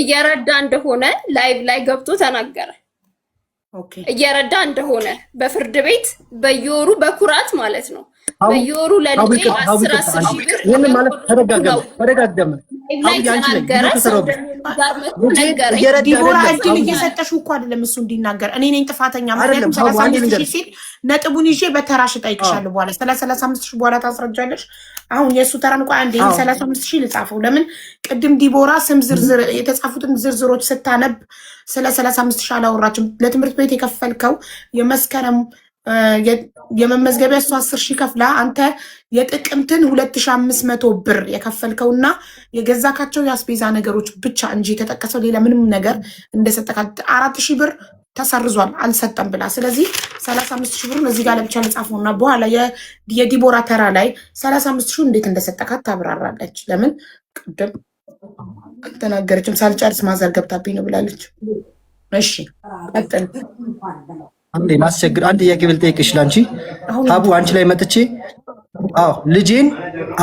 እየረዳ እንደሆነ ላይቭ ላይ ገብቶ ተናገረ። እየረዳ እንደሆነ በፍርድ ቤት በየወሩ በኩራት ማለት ነው በየወሩ ለልጄ 10 ሺህ ብር ይሄን ማለት ተደጋገመ ላይ ተናገረ። ዲቦራ እድል እየሰጠሽው እኮ አይደለም እሱ እንዲናገር እኔ ነኝ ጥፋተኛ ማለት 35 ሺህ ሲል ነጥቡን ይዤ በተራሽ ጠይቅሻለሁ በኋላ 35 ሺህ በኋላ ታስረጃለሽ። አሁን የሱ ተራም ቆይ አንዴ 35 ሺህ ልጻፈው። ለምን ቅድም ዲቦራ ስም ዝርዝር የተጻፉትን ዝርዝሮች ስታነብ ስለ 35 ሺህ አላወራችም። ለትምህርት ቤት የከፈልከው የመስከረም የመመዝገቢያ 10 ሺህ ከፍላ አንተ የጥቅምትን 2500 ብር የከፈልከውና የገዛካቸው የአስቤዛ ነገሮች ብቻ እንጂ የተጠቀሰው ሌላ ምንም ነገር እንደሰጠካት 4000 ብር ተሰርዟል አልሰጠም ብላ። ስለዚህ 35 ሺህ ብሩን እዚህ ጋር ለብቻ ለጻፈውና በኋላ የዲቦራ ተራ ላይ 35 ሺህ እንዴት እንደሰጠካት ታብራራለች። ለምን ቅድም አልተናገረችም? ሳልጨርስ ማዘር ገብታብኝ ነው ብላለች። እሺ ቀጥል። አንዴ ማስቸግር አንድ ጥያቄ ልጠይቅሽ ላንቺ ሀቡ አንቺ ላይ መጥቼ ልጄን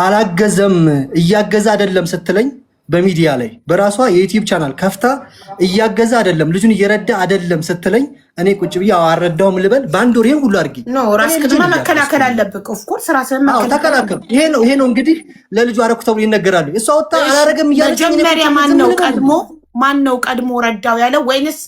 አላገዘም እያገዛ አይደለም ስትለኝ በሚዲያ ላይ በራሷ የዩቲዩብ ቻናል ከፍታ እያገዛ አይደለም ልጁን እየረዳ አይደለም ስትለኝ እኔ ቁጭ ብዬ አረዳውም ልበል በአንድ ወር ይሄን ሁሉ አድርጊ ነው ራስህን መከላከል አለብህ። ኦፍ ኮርስ ራስህን ተከላከል። ይሄ ነው እንግዲህ ለልጁ አረኩ ተብሎ ይነገራል። እሷ ወጣ አላረገም እያለች መጀመሪያ ማን ነው ቀድሞ ረዳው ያለው? ወይንስ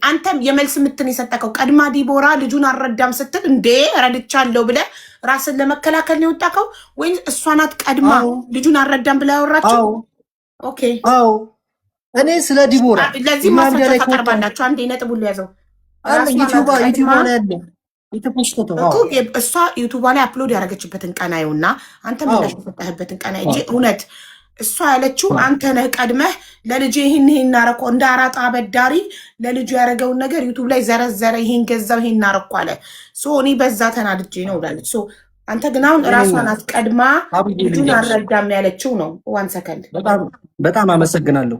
አንተም የመልስ ምትን የሰጠከው? ቀድማ ዲቦራ ልጁን አልረዳም ስትል እንዴ ረድቻለሁ ብለህ ራስን ለመከላከል ነው የወጣከው? ወይስ እሷ ናት ቀድማ ልጁን አልረዳም ብላ ያወራችው? ኦኬ እኔ ስለ ዲቦራ ለዚህ ማስረጃ ታቀርባላችሁ። አንዴ ነጥቡን ሊያዘው ዩቲዩብ ላይ ያለ የተፖስተው እሷ ዩቲዩብ ላይ አፕሎድ ያደረገችበትን ቀን አየውና አንተ ምላሽ የሰጠህበትን ቀን አይቼ እውነት እሷ ያለችው አንተ ነህ ቀድመህ ለልጅ ይሄን እናረኮ እንደ አራጣ አበዳሪ ለልጁ ያደረገውን ነገር ዩቲዩብ ላይ ዘረዘረ። ይሄን ገዛው ይሄን እናረኮ አለ። እኔ በዛ ተናድጄ ነው ብላለች። አንተ ግን አሁን ራሷ ናት ቀድማ ልጁን አልረዳም ያለችው ነው። ዋን ሰከንድ በጣም አመሰግናለሁ።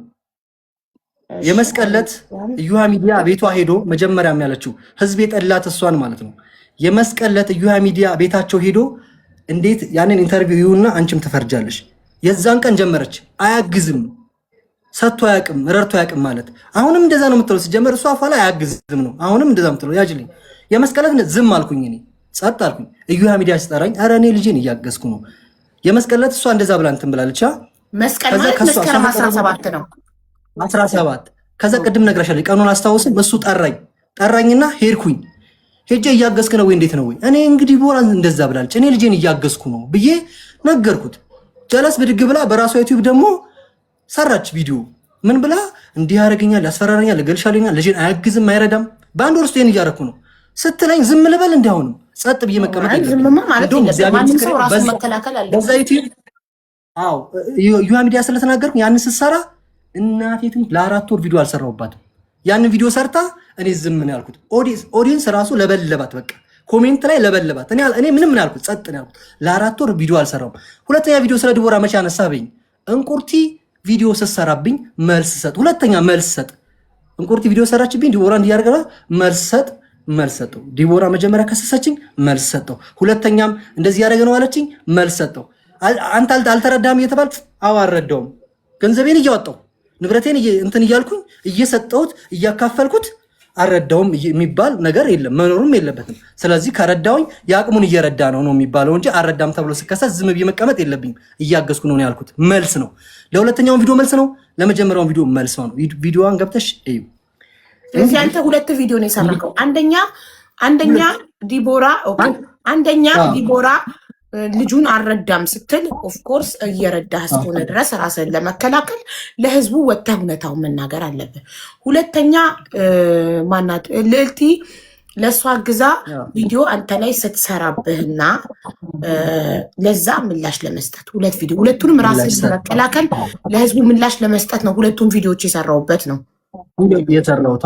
የመስቀለት እዩሃ ሚዲያ ቤቷ ሄዶ መጀመሪያም ያለችው ህዝብ የጠላት እሷን ማለት ነው። የመስቀለት እዩሃ ሚዲያ ቤታቸው ሄዶ እንዴት ያንን ኢንተርቪው ይሁንና አንቺም ትፈርጃለሽ። የዛን ቀን ጀመረች። አያግዝም ሰጥቶ አያውቅም ረድቶ አያውቅም ማለት አሁንም እንደዛ ነው የምትለው። ሲጀመር እሷ አፋላ አያግዝም ነው አሁንም እንደዛ የምትለው። ያጅልኝ የመስቀለት ዝም አልኩኝ እኔ ጸጥ አልኩኝ። እዩሃ ሚዲያ ሲጠራኝ ኧረ እኔ ልጄን እያገዝኩ ነው። የመስቀለት እሷ እንደዛ ብላ እንትን ብላለች። መስቀለት መስከረም 17 ነው 17 ከዛ ቅድም ነግረሻለሁ ቀኑን አስታውስም። እሱ ጠራኝና ሄድኩኝ። ሄጄ እያገዝክ ነው ወይ እንዴት ነው ወይ? እኔ እንግዲህ ቦራ እንደዛ ብላለች እኔ ልጄን እያገዝኩ ነው ብዬ ነገርኩት። ጀለስ ብድግ ብላ በራሷ ዩቲዩብ ደግሞ ሰራች ቪዲዮ። ምን ብላ እንዲህ ያደርገኛል ያስፈራረኛል እገልሻለኛል ልጄን አያግዝም አይረዳም በአንድ ወር ውስጥ ይሄን እያደረኩ ነው ስትለኝ ዝም ልበል? እንዲያውንም ጸጥ ብዬ መቀመጥ ዩሃ ሚዲያ ስለተናገርኩ ያንን ስትሰራ እናቴቱን ለ4 ወር ቪዲዮ አልሰራሁባትም። ያንን ቪዲዮ ሰርታ እኔ ዝም ነው ያልኩት። ኦዲየንስ ራሱ ለበለባት በቃ ኮሜንት ላይ ለበለባት። እኔ ምንም ምን ያልኩት ጸጥ ነው ያልኩት። ለ4 ወር ቪዲዮ አልሰራሁም። ሁለተኛ ቪዲዮ ስለ ዲቦራ መቼ አነሳብኝ? እንቁርቲ ቪዲዮ ስትሰራብኝ መልስ ሰጥ። ሁለተኛ መልስ ሰጥ። እንቁርቲ ቪዲዮ ሰራችብኝ ዲቦራ እንዲያርገራ መልስ ሰጠው። ዲቦራ መጀመሪያ ከሰሰችኝ መልስ ሰጠው። ሁለተኛም እንደዚህ ያደረገ ነው አለችኝ መልስ ሰጠው። አንተ አልተረዳም እየተባልኩ አልረዳውም። ገንዘቤን እያወጣው ንብረቴን እንትን እያልኩኝ እየሰጠሁት እያካፈልኩት አልረዳውም የሚባል ነገር የለም መኖሩም የለበትም። ስለዚህ ከረዳውኝ የአቅሙን እየረዳ ነው የሚባለው እንጂ አልረዳም ተብሎ ስከሰስ ዝም ብዬ መቀመጥ የለብኝም። እያገዝኩ ነው ያልኩት መልስ ነው። ለሁለተኛውን ቪዲዮ መልስ ነው፣ ለመጀመሪያውን ቪዲዮ መልስ ነው። ቪዲዮዋን ገብተሽ እዩ። ስለዚህ አንተ 2 ቪዲዮ ነው የሰራከው። አንደኛ ዲቦራ ልጁን አልረዳም ስትል ኦፍኮርስ እየረዳህ እስከሆነ ድረስ ራስን ለመከላከል ለህዝቡ ወጥተህ እውነታውን መናገር አለብህ። ሁለተኛ ማናት ልዕልቲ ለእሷ ግዛ ቪዲዮ አንተ ላይ ስትሰራብህና ለዛ ምላሽ ለመስጠት 2 ቪዲዮ ሁለቱንም ራስን ለመከላከል ለህዝቡ ምላሽ ለመስጠት ነው። ሁለቱም ቪዲዮዎች የሰራውበት ነው የሰራሁት።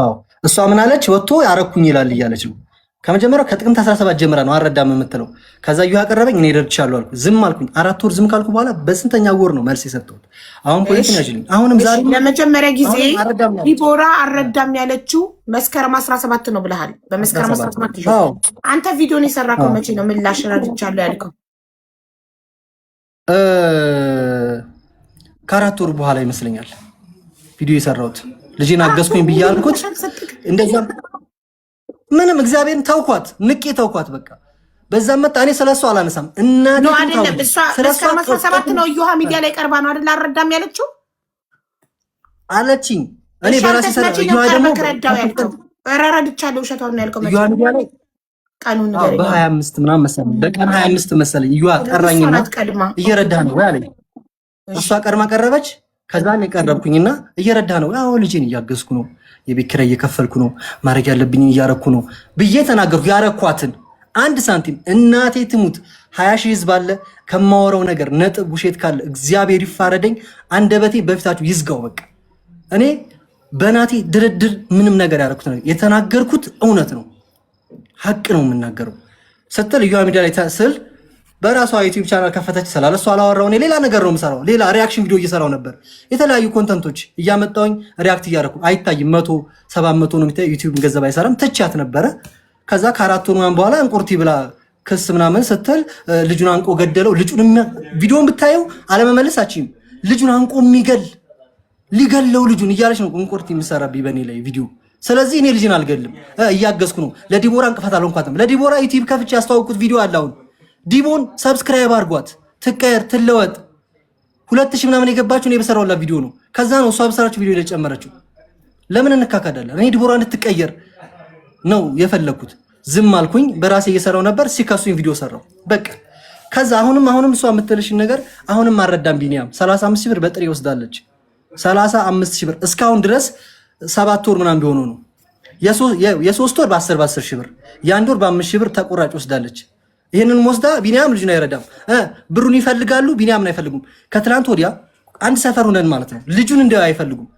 እሷ ምን አለች? ወጥቶ ያረኩኝ ይላል እያለች ነው። ከመጀመሪያው ከጥቅምት 17 ጀምራ ነው አልረዳም የምትለው። ከዛ እዩ ያቀረበኝ እኔ ረድቻለሁ አልኩ። ዝም አልኩኝ። 4 ወር ዝም ካልኩ በኋላ በስንተኛ ወር ነው መልስ የሰጠሁት? አሁን ፖሊስ ያጅልኝ። አሁንም ዛሬ ለመጀመሪያ ጊዜ ዲቦራ አልረዳም ያለችው መስከረም 17 ነው ብለሃል። በመስከረም 17 ይሁን አንተ ቪዲዮን የሰራከው መቼ ነው ምላሽ ረድቻለሁ ያልከው? ከ4 ወር በኋላ ይመስለኛል። ቪዲዮ የሰራሁት ልጄን አገዝኩኝ ብዬ አልኩት። እንደዛ ምንም እግዚአብሔርን ተውኳት፣ ንቄ ተውኳት። በቃ በዛም መጣ። እኔ ስለሷ አላነሳም። እናቴ ነው አይደለም እሷ መስከረም 17 ነው እዮሃ ሚዲያ ላይ ቀርባ ነው አይደል አልረዳም ያለችው አለችኝ። እኔ በራሴ ሰራው እዮሃ ደግሞ ረረድቻለሁ። ውሸቷን ነው ያልከው እዮሃ ሚዲያ ላይ ቀኑን ነገር በ25 ምናምን መሰለኝ በቀን 25 መሰለኝ እዮሃ ጠራኝና እየረዳህ ነው ወይ አለኝ። እሷ ቀድማ ቀረበች። ከዛ እኔ ቀረብኩኝና እየረዳህ ነው? አዎ ልጄን እያገዝኩ ነው፣ የቤት ኪራይ እየከፈልኩ ነው፣ ማድረግ ያለብኝ እያረኩ ነው ብዬ ተናገርኩ። ያረኳትን አንድ ሳንቲም እናቴ ትሙት 20 ሺህ ህዝብ አለ ከማወራው ነገር ነጥብ ውሸት ካለ እግዚአብሔር ይፋረደኝ። አንደበቴ በፊታችሁ ይዝጋው። በቃ እኔ በናቴ ድርድር ምንም ነገር ያደረኩት ነገር የተናገርኩት እውነት ነው፣ ሀቅ ነው የምናገረው ስትል እዮሃ ሚዲያ ላይ ስል በራሷ ዩቲዩብ ቻናል ከፈተች። ስላለሷ አላወራው። እኔ ሌላ ነገር ነው የምሰራው። ሌላ ሪያክሽን ቪዲዮ እየሰራው ነበር። የተለያዩ ኮንተንቶች እያመጣሁኝ ሪያክት እያደረኩ አይታይም። 100-700 ነው የሚታይ። ዩቲዩብ ገንዘብ አይሰራም። ትቻት ነበረ። ከዛ ከ4 ወር ምናምን በኋላ እንቁርቲ ብላ ክስ ምናምን ስትል ልጁን አንቆ ገደለው። ልጁን ቪዲዮን ብታየው አለመመለሳችም። ልጁን አንቆ ሊገለው ልጁን እያለች ነው እንቁርቲ የምሰራብኝ በእኔ ላይ ቪዲዮ። ስለዚህ እኔ ልጅን አልገልም፣ እያገዝኩ ነው። ለዲቦራ እንቅፋት አልሆንኳትም። ለዲቦራ ዩቲዩብ ከፍቼ ያስተዋወቅኩት ቪዲዮ አለ። አሁን ዲቦን ሰብስክራይብ አድርጓት፣ ትቀየር፣ ትለወጥ። 2000 ምናምን የገባችሁ እኔ በሰራሁላት ቪዲዮ ነው። ከዛ ነው እሷ በሰራችሁ ቪዲዮ ላይ ጨመረችው። ለምን እንካካዳለን? እኔ ዲቦራ እንድትቀየር ነው የፈለኩት። ዝም አልኩኝ። በራሴ እየሰራው ነበር። ሲከሱኝ ቪዲዮ ሰራው። በቃ ከዛ አሁንም እሷ የምትልሽን ነገር አሁንም አልረዳም። ቢኒያም 35 ሺህ ብር በጥሬ ወስዳለች። 35 ሺህ ብር እስካሁን ድረስ 7 ወር ምናምን ቢሆኑ ነው። የ3 ወር በ10 ሺህ ብር፣ የ1 ወር በ5 ሺህ ብር ተቆራጭ ወስዳለች። ይሄንን ወስዳ ቢኒያም ልጁን አይረዳም። ብሩን ይፈልጋሉ፣ ቢኒያምን አይፈልጉም። ከትላንት ወዲያ አንድ ሰፈር ሆነን ማለት ነው ልጁን እንደው አይፈልጉም።